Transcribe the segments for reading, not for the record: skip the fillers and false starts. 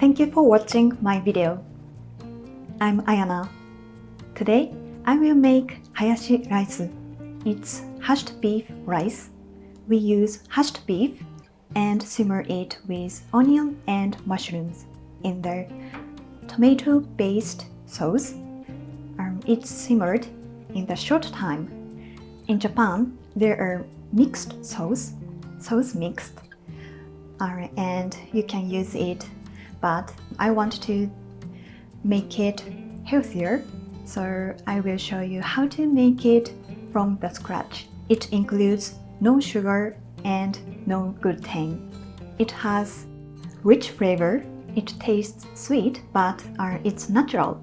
Thank you for watching my video. I'm AYANA. Today, I will make Hayashi rice. It's hashed beef rice. We use hashed beef and simmer it with onion and mushrooms in the tomato-based sauce. It's simmered in the short time. In Japan, there are mixed sauce mixed, and you can use it, but I want to make it healthier, so I will show you how to make it from the scratch. It includes no sugar and no gluten. It has rich flavor. It tastes sweet, but it's natural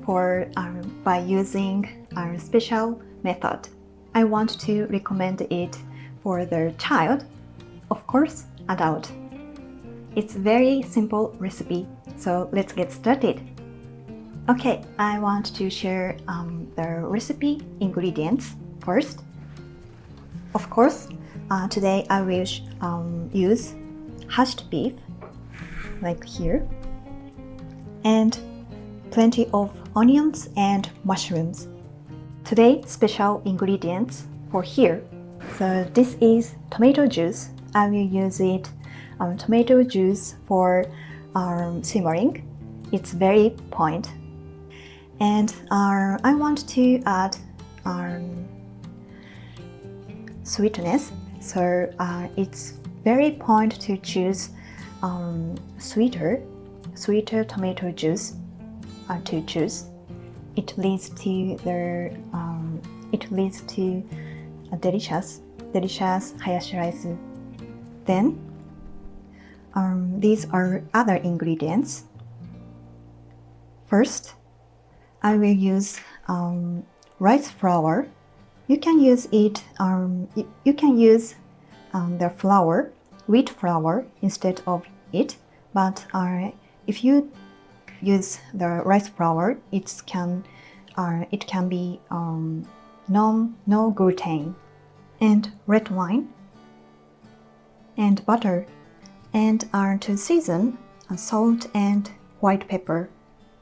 by using our special method. I want to recommend it for the child, of course, adult. It's very simple recipe, so let's get started. Okay, I want to share the recipe ingredients first. Of course, today I will use hashed beef, like here, and plenty of onions and mushrooms. Today, special ingredients for here. So this is tomato juice. I will use it tomato juice for simmering. It's very point. And I want to add sweetness. So it's very point to choose sweeter tomato juice to choose. It leads to a delicious Hayashi rice. Then these are other ingredients. First, I will use rice flour. You can use it. You can use the flour, wheat flour, instead of it. But if you use the rice flour, it can be no gluten. And red wine and butter, and to season salt and white pepper.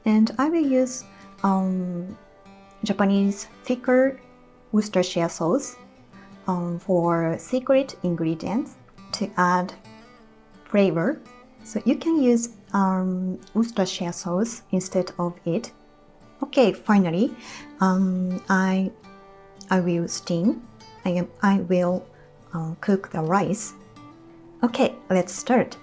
And I will use Japanese thicker Worcestershire sauce for secret ingredients to add flavor. So you can use Worcestershire sauce instead of it. Okay, finally, I will steam. I will cook the rice. Okay, let's start.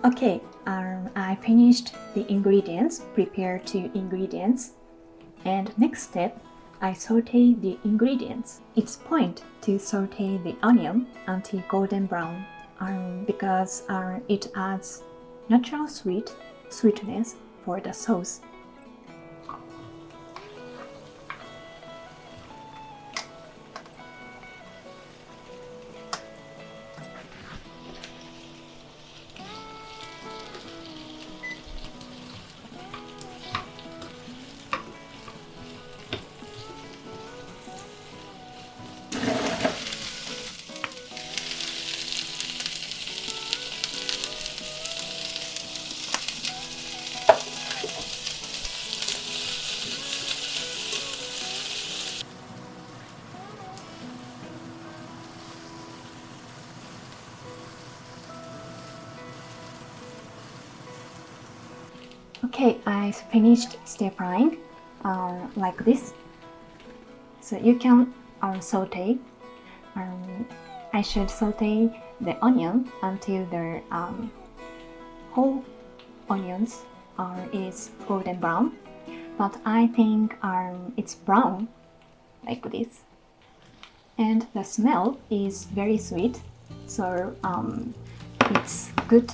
Okay, I finished the ingredients, prepared 2 ingredients. And next step, I saute the ingredients. It's point to saute the onion until golden brown because it adds natural sweetness for the sauce. Okay, I finished stir frying like this. So you can saute. I should saute the onion until the whole onions is golden brown. But I think it's brown like this. And the smell is very sweet, so it's good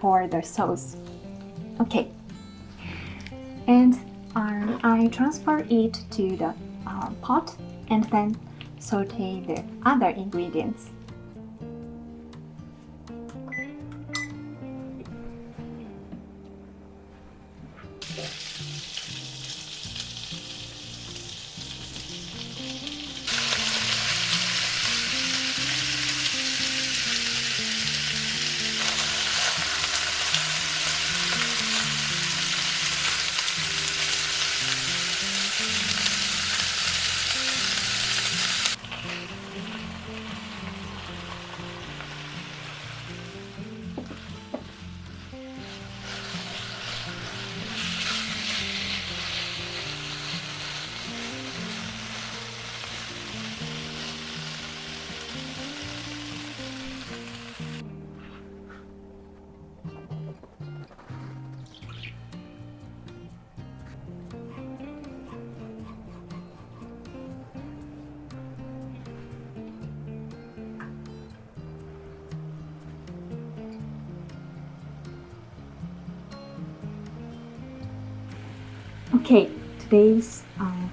for the sauce. Okay, and I transfer it to the pot and then saute the other ingredients. Okay, today's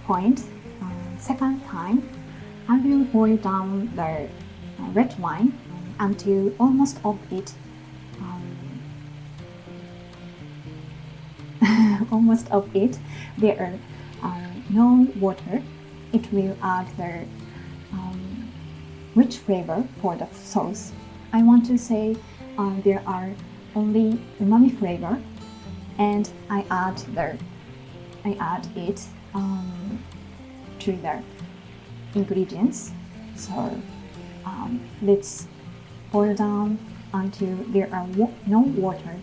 point, second time, I will boil down the red wine until almost of it, almost of it, there are no water. It will add the rich flavor for the sauce. I want to say there are only umami flavor, and I add it to the ingredients. So let's boil down until there are no water.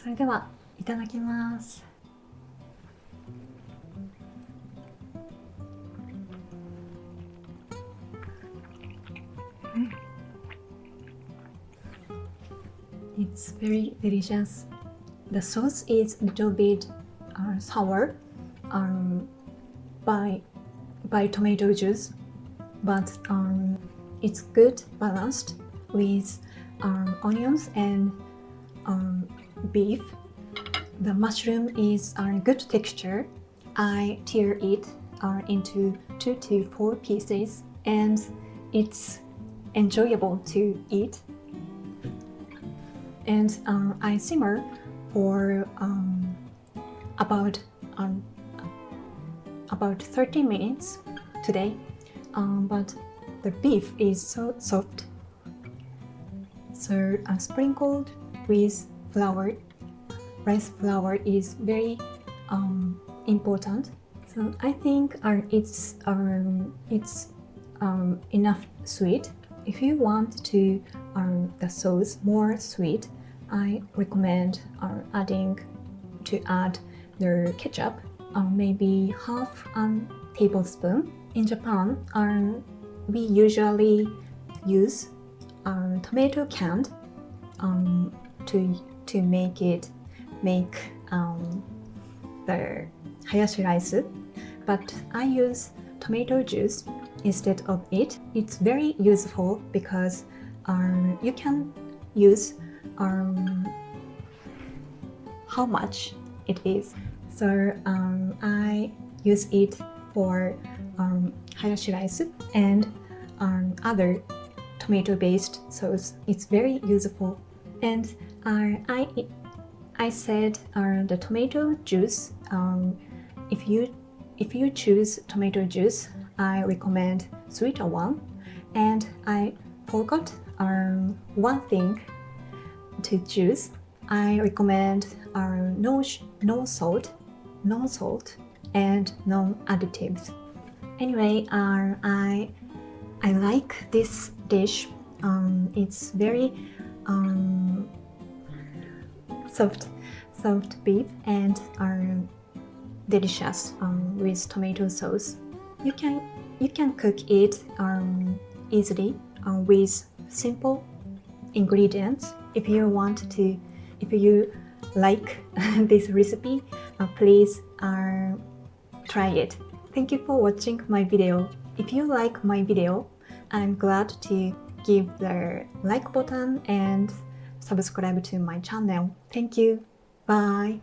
それではいただきます。It's very delicious. The sauce is a little bit sour by tomato juice, but it's good balanced with onions and beef. The mushroom is a good texture. I tear it into 2 to 4 pieces, and it's enjoyable to eat. And I simmer for about 30 minutes today, but the beef is so soft. So sprinkled with flour. Rice flour is very important. So I think it's enough sweet. If you want to the sauce more sweet, I recommend add the ketchup, maybe half a tablespoon. In Japan, we usually use tomato can to make the Hayashi rice, but I use tomato juice instead of it. It's very useful because you can use how much it is. So I use it for Hayashi rice and other tomato-based sauce. It's very useful. And I said the tomato juice. If you choose tomato juice, I recommend sweeter one. And I forgot one thing to choose. I recommend no salt and no additives. Anyway, I like this dish. It's very soft beef and delicious with tomato sauce. You can cook it easily with simple ingredients. If you like this recipe, please try it. Thank you for watching my video. If you like my video, I'm glad to give the like button and subscribe to my channel. Thank you. Bye.